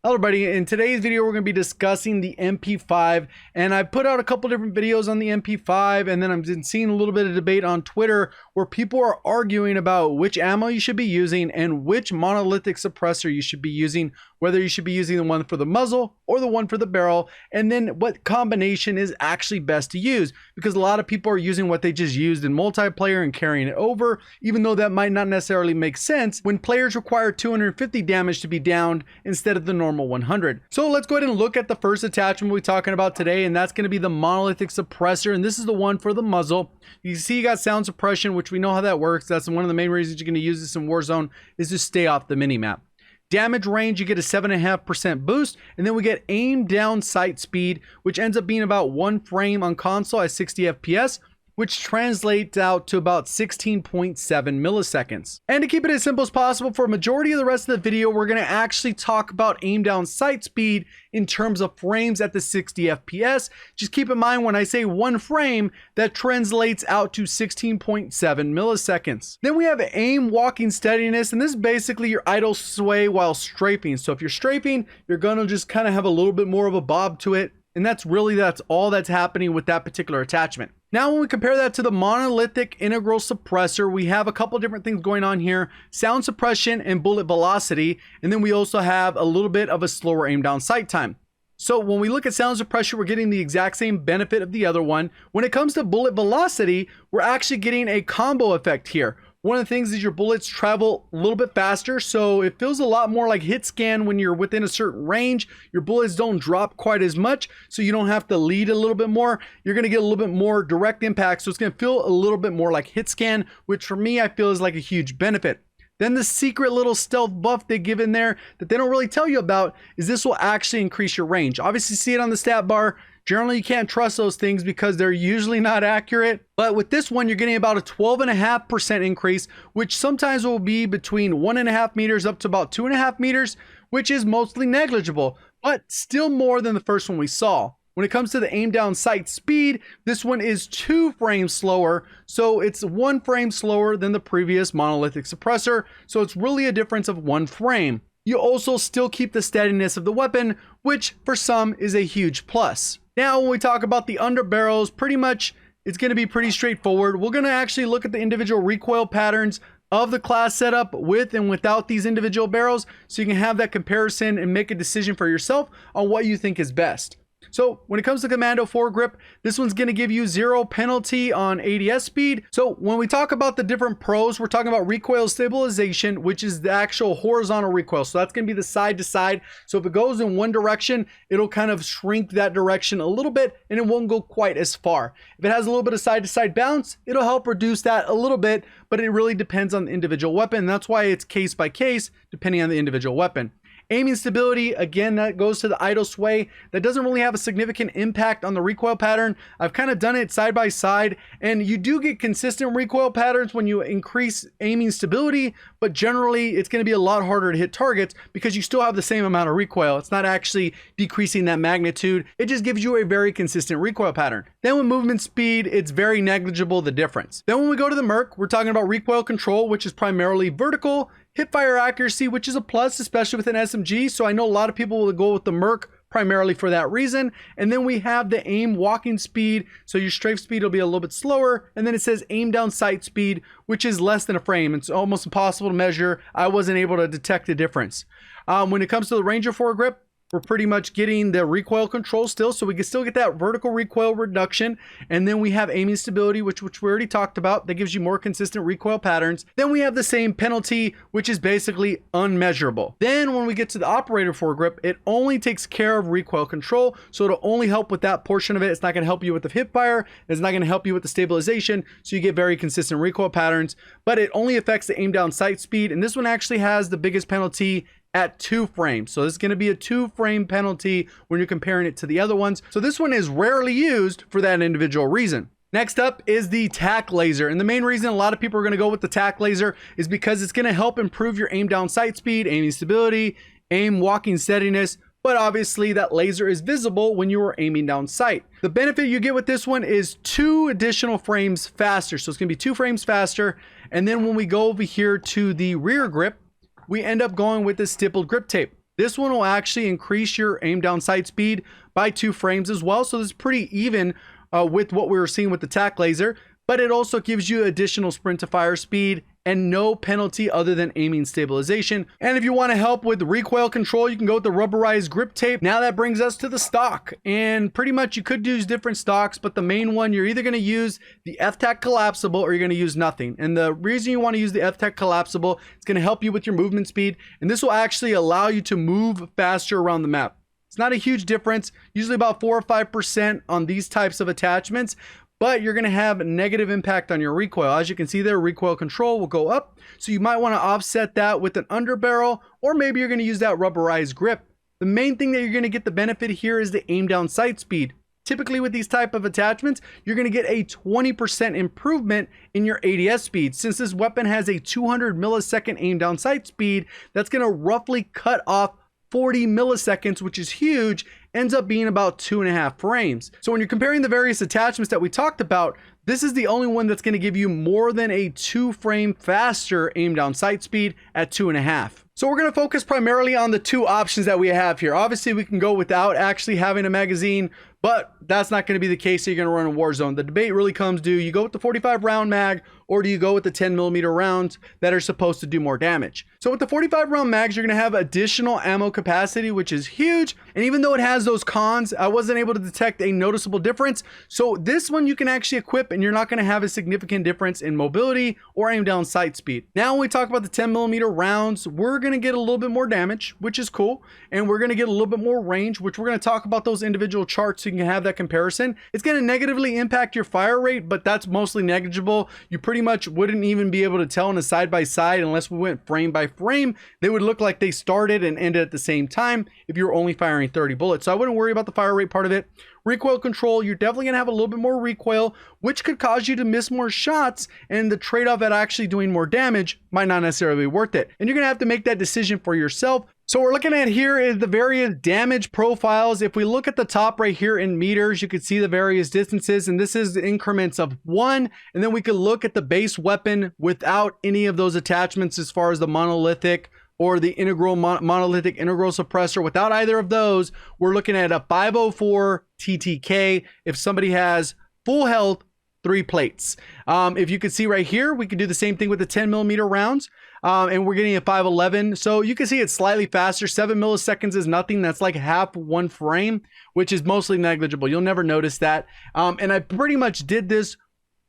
Hello everybody, in today's video we're going to be discussing the MP5, and I put out a couple different videos on the MP5, and then I've been seeing a little bit of debate on Twitter where people are arguing about which ammo you should be using and which monolithic suppressor you should be using, whether you should be using the one for the muzzle or the one for the barrel, and then what combination is actually best to use, because a lot of people are using what they just used in multiplayer and carrying it over, even though that might not necessarily make sense when players require 250 damage to be downed instead of the normal 100. So let's go ahead and look at the first attachment we're talking about today, and that's going to be the monolithic suppressor, and this is the one for the muzzle. You see you got sound suppression, which we know how that works. That's one of the main reasons you're going to use this in Warzone, is to stay off the minimap. Damage range, you get a 7.5% boost, and then we get aim down sight speed, which ends up being about 1 frame on console at 60 FPS, which translates out to about 16.7 milliseconds. And to keep it as simple as possible, for a majority of the rest of the video, we're going to actually talk about aim down sight speed in terms of frames at the 60 FPS. Just keep in mind, when I say 1 frame, that translates out to 16.7 milliseconds. Then we have aim walking steadiness, and this is basically your idle sway while strafing. So if you're strafing, you're going to just kind of have a little bit more of a bob to it. And that's all that's happening with that particular attachment. Now, when we compare that to the monolithic integral suppressor, we have a couple different things going on here: sound suppression and bullet velocity. And then we also have a little bit of a slower aim down sight time. So when we look at sound suppression, we're getting the exact same benefit of the other one. When it comes to bullet velocity, we're actually getting a combo effect here. One of the things is your bullets travel a little bit faster, so it feels a lot more like hit scan when you're within a certain range. Your bullets don't drop quite as much, so you don't have to lead a little bit more. You're going to get a little bit more direct impact, so it's going to feel a little bit more like hit scan, which for me I feel is like a huge benefit. Then the secret little stealth buff they give in there that they don't really tell you about is this will actually increase your range. Obviously, see it on the stat bar. Generally, you can't trust those things because they're usually not accurate. But with this one, you're getting about a 12.5% increase, which sometimes will be between 1.5 meters up to about 2.5 meters, which is mostly negligible, but still more than the first one we saw. When it comes to the aim down sight speed, this one is 2 frames slower, so it's 1 frame slower than the previous monolithic suppressor, so it's really a difference of 1 frame. You also still keep the steadiness of the weapon, which for some is a huge plus. Now, when we talk about the underbarrels, pretty much it's going to be pretty straightforward. We're going to actually look at the individual recoil patterns of the class setup with and without these individual barrels, so you can have that comparison and make a decision for yourself on what you think is best. So when it comes to commando foregrip, this one's going to give you 0 penalty on ADS speed. So when we talk about the different pros, we're talking about recoil stabilization, which is the actual horizontal recoil. So that's going to be the side to side. So if it goes in one direction, it'll kind of shrink that direction a little bit and it won't go quite as far. If it has a little bit of side to side bounce, it'll help reduce that a little bit, but it really depends on the individual weapon. That's why it's case by case, depending on the individual weapon. Aiming stability, again, that goes to the idle sway. That doesn't really have a significant impact on the recoil pattern. I've kind of done it side by side, and you do get consistent recoil patterns when you increase aiming stability, but generally it's going to be a lot harder to hit targets because you still have the same amount of recoil. It's not actually decreasing that magnitude. It just gives you a very consistent recoil pattern. Then with movement speed, it's very negligible, the difference. Then when we go to the Merc, we're talking about recoil control, which is primarily vertical. Hip fire accuracy, which is a plus, especially with an SMG. So I know a lot of people will go with the Merc primarily for that reason. And then we have the aim walking speed. So your strafe speed will be a little bit slower. And then it says aim down sight speed, which is less than a frame. It's almost impossible to measure. I wasn't able to detect the difference. When it comes to the Ranger foregrip, we're pretty much getting the recoil control still, so we can still get that vertical recoil reduction. And then we have aiming stability, which we already talked about. That gives you more consistent recoil patterns. Then we have the same penalty, which is basically unmeasurable. Then when we get to the operator foregrip, it only takes care of recoil control, so it'll only help with that portion of it. It's not going to help you with the hip fire. It's not going to help you with the stabilization, so you get very consistent recoil patterns, but it only affects the aim down sight speed. And this one actually has the biggest penalty at 2 frames. So it's going to be a 2 frame penalty when you're comparing it to the other ones. So this one is rarely used for that individual reason. Next up is the tack laser. And the main reason a lot of people are going to go with the tack laser is because it's going to help improve your aim down sight speed, aiming stability, aim walking steadiness. But obviously that laser is visible when you are aiming down sight. The benefit you get with this one is 2 additional frames faster. So it's going to be 2 frames faster. And then when we go over here to the rear grip, we end up going with the stippled grip tape. This one will actually increase your aim down sight speed by 2 frames as well. So this is pretty even with what we were seeing with the tac laser, but it also gives you additional sprint to fire speed and no penalty other than aiming stabilization. And if you want to help with recoil control, you can go with the rubberized grip tape. Now that brings us to the stock, and pretty much you could use different stocks, but the main one, you're either going to use the F-Tac collapsible or you're going to use nothing. And the reason you want to use the F-Tac collapsible, it's going to help you with your movement speed, and this will actually allow you to move faster around the map. It's not a huge difference, usually about 4 or 5% on these types of attachments, but you're going to have a negative impact on your recoil. As you can see there, recoil control will go up. So you might want to offset that with an underbarrel, or maybe you're going to use that rubberized grip. The main thing that you're going to get the benefit here is the aim down sight speed. Typically with these type of attachments, you're going to get a 20% improvement in your ADS speed. Since this weapon has a 200 millisecond aim down sight speed, that's going to roughly cut off 40 milliseconds, which is huge, ends up being about 2.5 frames. So when you're comparing the various attachments that we talked about, this is the only one that's going to give you more than a 2 frame faster aim down sight speed at 2.5. So we're going to focus primarily on the 2 options that we have here. Obviously we can go without actually having a magazine, but that's not going to be the case that you're going to run in Warzone. The debate really comes to, you go with the 45 round mag, or do you go with the 10mm rounds that are supposed to do more damage? So with the 45 round mags, you're going to have additional ammo capacity, which is huge. And even though it has those cons, I wasn't able to detect a noticeable difference. So this one you can actually equip and you're not going to have a significant difference in mobility or aim down sight speed. Now when we talk about the 10mm rounds, we're going to get a little bit more damage, which is cool. And we're going to get a little bit more range, which we're going to talk about those individual charts so you can have that comparison. It's going to negatively impact your fire rate, but that's mostly negligible. You pretty much wouldn't even be able to tell in a side by side unless we went frame by frame. They would look like they started and ended at the same time if you were only firing 30 bullets. So I wouldn't worry about the fire rate part of it. Recoil control, you're definitely going to have a little bit more recoil, which could cause you to miss more shots, and the trade-off at actually doing more damage might not necessarily be worth it. And you're going to have to make that decision for yourself. So what we're looking at here is the various damage profiles. If we look at the top right here in meters, you can see the various distances, and this is the increments of 1. And then we could look at the base weapon without any of those attachments as far as the monolithic or the integral monolithic integral suppressor. Without either of those, we're looking at a 504 TTK. If somebody has full health, 3 plates. If you can see right here, we could do the same thing with the 10mm rounds. And we're getting a 511. So you can see it's slightly faster. 7 milliseconds is nothing. That's like half 1 frame, which is mostly negligible. You'll never notice that. And I pretty much did this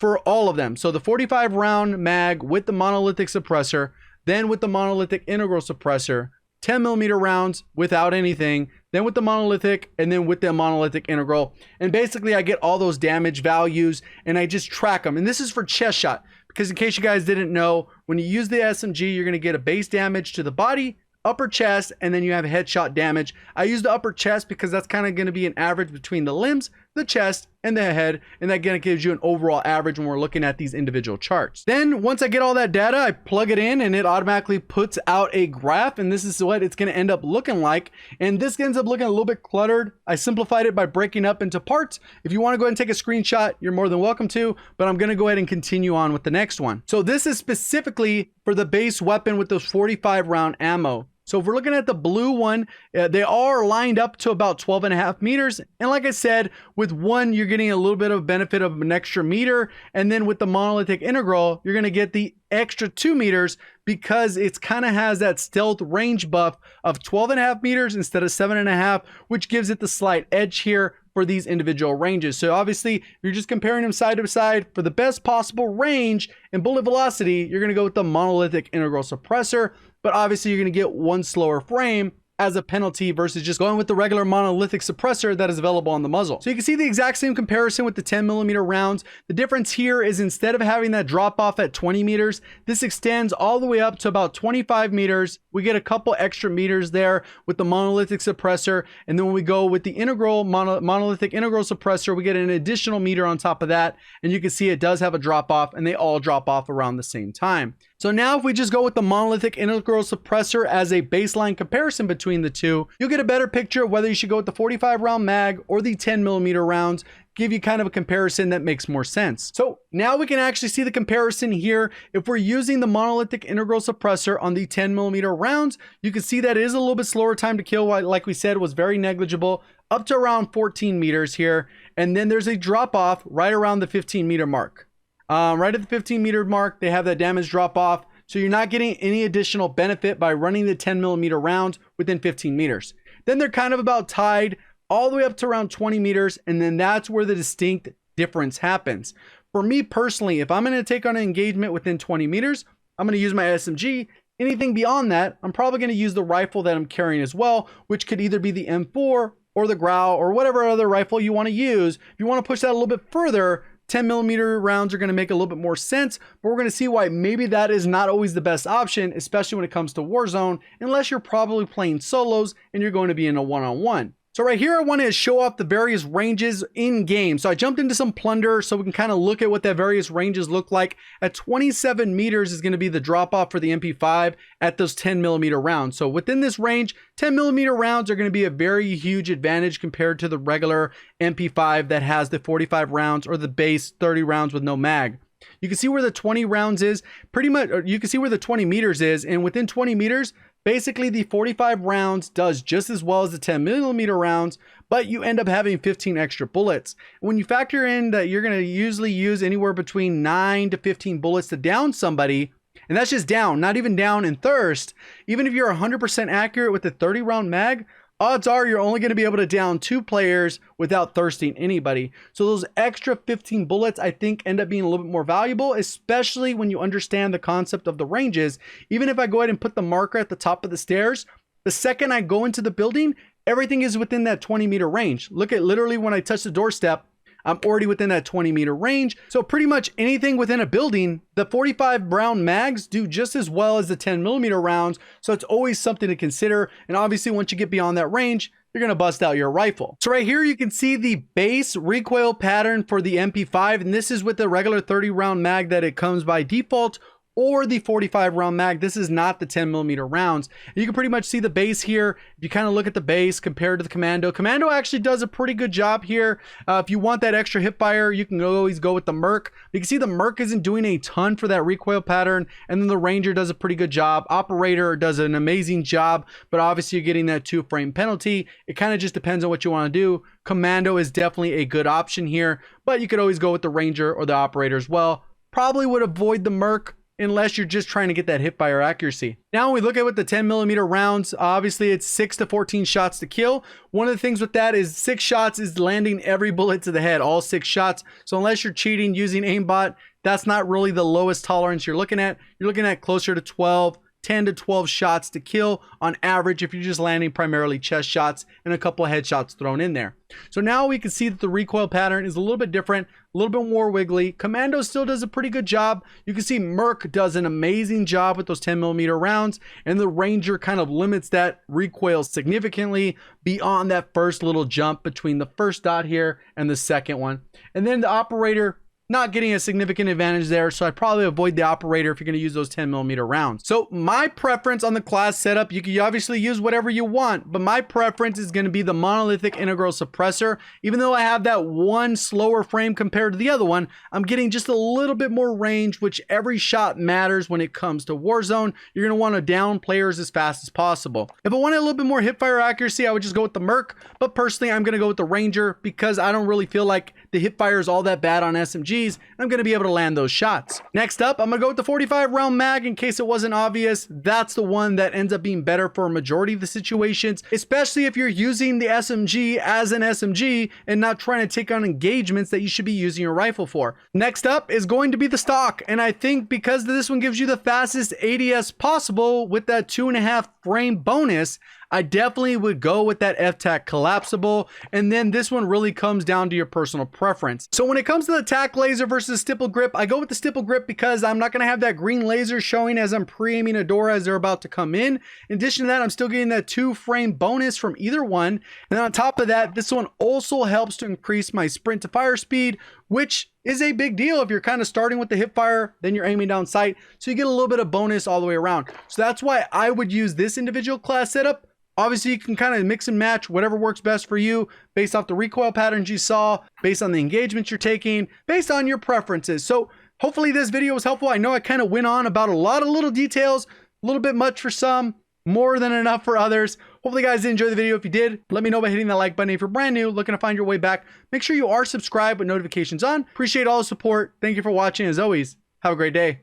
for all of them. So the 45 round mag with the monolithic suppressor, then with the monolithic integral suppressor, 10mm rounds without anything, then with the monolithic, and then with the monolithic integral. And basically I get all those damage values and I just track them. And this is for chest shot, because in case you guys didn't know, when you use the SMG, you're going to get a base damage to the body, upper chest, and then you have headshot damage. I use the upper chest because that's kind of going to be an average between the limbs, the chest, and the head, and that again gives you an overall average when we're looking at these individual charts. Then once I get all that data, I plug it in and it automatically puts out a graph, and this is what it's going to end up looking like. And this ends up looking a little bit cluttered. I simplified it by breaking up into parts. If you want to go ahead and take a screenshot, you're more than welcome to, but I'm going to go ahead and continue on with the next one. So this is specifically for the base weapon with those 45 round ammo. So if we're looking at the blue one, they are lined up to about 12.5 meters. And like I said, with one, you're getting a little bit of benefit of an extra meter. And then with the monolithic integral, you're going to get the extra 2 meters because it's kind of has that stealth range buff of 12.5 meters instead of 7.5, which gives it the slight edge here for these individual ranges. So obviously, if you're just comparing them side to side for the best possible range and bullet velocity, you're going to go with the monolithic integral suppressor. But obviously you're going to get 1 slower frame as a penalty versus just going with the regular monolithic suppressor that is available on the muzzle. So you can see the exact same comparison with the 10mm rounds. The difference here is instead of having that drop off at 20 meters, this extends all the way up to about 25 meters. We get a couple extra meters there with the monolithic suppressor. And then when we go with the integral monolithic integral suppressor, we get an additional meter on top of that. And you can see it does have a drop off, and they all drop off around the same time. So now if we just go with the monolithic integral suppressor as a baseline comparison between the two, you'll get a better picture of whether you should go with the 45 round mag or the 10mm rounds, give you kind of a comparison that makes more sense. So now we can actually see the comparison here. If we're using the monolithic integral suppressor on the 10mm rounds, you can see that it is a little bit slower time to kill. Like we said, was very negligible, up to around 14 meters here. And then there's a drop off right around the 15-meter mark. Right at the 15-meter mark, they have that damage drop off. So you're not getting any additional benefit by running the 10mm rounds within 15 meters. Then they're kind of about tied all the way up to around 20 meters, and then that's where the distinct difference happens. For me personally, if I'm going to take on an engagement within 20 meters, I'm going to use my SMG. Anything beyond that, I'm probably going to use the rifle that I'm carrying as well, which could either be the M4 or the Growl or whatever other rifle you want to use. If you want to push that a little bit further, 10mm rounds are going to make a little bit more sense, but we're going to see why maybe that is not always the best option, especially when it comes to Warzone, unless you're probably playing solos and you're going to be in a one-on-one. So right here, I want to show off the various ranges in game. So I jumped into some plunder so we can kind of look at what the various ranges look like. At 27 meters is going to be the drop off for the MP5 at those 10mm rounds. So within this range, 10mm rounds are going to be a very huge advantage compared to the regular MP5 that has the 45 rounds or the base 30 rounds with no mag. You can see where the 20 rounds is pretty much, or you can see where the 20 meters is, and within 20 meters, basically the 45 rounds does just as well as the 10mm rounds, but you end up having 15 extra bullets. When you factor in that you're going to usually use anywhere between 9 to 15 bullets to down somebody, and that's just down, not even down in thirst. Even if you're 100% accurate with the 30 round mag, odds are you're only going to be able to down 2 players without thirsting anybody. So those extra 15 bullets, I think, end up being a little bit more valuable, especially when you understand the concept of the ranges. Even if I go ahead and put the marker at the top of the stairs, the second I go into the building, everything is within that 20-meter range. Look at literally when I touch the doorstep, I'm already within that 20-meter range. So pretty much anything within a building, the 45 round mags do just as well as the 10mm rounds. So it's always something to consider. And obviously once you get beyond that range, you're going to bust out your rifle. So right here, you can see the base recoil pattern for the MP5. And this is with the regular 30 round mag that it comes by default, or the 45 round mag. This is not the 10mm rounds. You can pretty much see the base here. If you kind of look at the base compared to the Commando, Commando actually does a pretty good job here. If you want that extra hip fire, you can always go with the Merc. You can see the Merc isn't doing a ton for that recoil pattern, and then the Ranger does a pretty good job. Operator does an amazing job, but obviously you're getting that 2-frame penalty. It kind of just depends on what you want to do. Commando is definitely a good option here, but you could always go with the Ranger or the Operator as well. Probably would avoid the Merc unless you're just trying to get that hip fire accuracy. Now when we look at what the 10mm rounds, obviously it's 6 to 14 shots to kill. One of the things with that is 6 shots is landing every bullet to the head, all 6 shots. So unless you're cheating using aimbot, that's not really the lowest tolerance you're looking at. You're looking at closer to 10 to 12 shots to kill on average if you're just landing primarily chest shots and a couple of headshots thrown in there. So now we can see that the recoil pattern is a little bit different, a little bit more wiggly. Commando still does a pretty good job. You can see Merc does an amazing job with those 10mm rounds, and the Ranger kind of limits that recoil significantly beyond that first little jump between the first dot here and the second one. And then the Operator, not getting a significant advantage there, so I'd probably avoid the Operator if you're going to use those 10mm rounds. So my preference on the class setup, you can obviously use whatever you want, but my preference is going to be the monolithic integral suppressor. Even though I have that one slower frame compared to the other one, I'm getting just a little bit more range, which every shot matters when it comes to Warzone. You're going to want to down players as fast as possible. If I wanted a little bit more hipfire accuracy, I would just go with the Merc, but personally I'm going to go with the Ranger because I don't really feel like the hipfire is all that bad on SMGs. I'm going to be able to land those shots. Next up, I'm going to go with the 45 round mag. In case it wasn't obvious, that's the one that ends up being better for a majority of the situations, especially if you're using the SMG as an SMG and not trying to take on engagements that you should be using your rifle for. Next up is going to be the stock, and I think because this one gives you the fastest ADS possible with that 2.5 frame bonus, I definitely would go with that F-Tac collapsible, and then this one really comes down to your personal preference. So when it comes to the tac laser versus stipple grip, I go with the stipple grip because I'm not going to have that green laser showing as I'm pre-aiming a door as they're about to come in. In addition to that, I'm still getting that 2-frame bonus from either one, and then on top of that, this one also helps to increase my sprint to fire speed, which is a big deal if you're kind of starting with the hip fire, then you're aiming down sight. So you get a little bit of bonus all the way around. So that's why I would use this individual class setup. Obviously, you can kind of mix and match whatever works best for you based off the recoil patterns you saw, based on the engagements you're taking, based on your preferences. So hopefully this video was helpful. I know I kind of went on about a lot of little details, a little bit much for some, more than enough for others. Hopefully you guys did enjoy the video. If you did, let me know by hitting that like button. If you're brand new, looking to find your way back, make sure you are subscribed with notifications on. Appreciate all the support. Thank you for watching. As always, have a great day.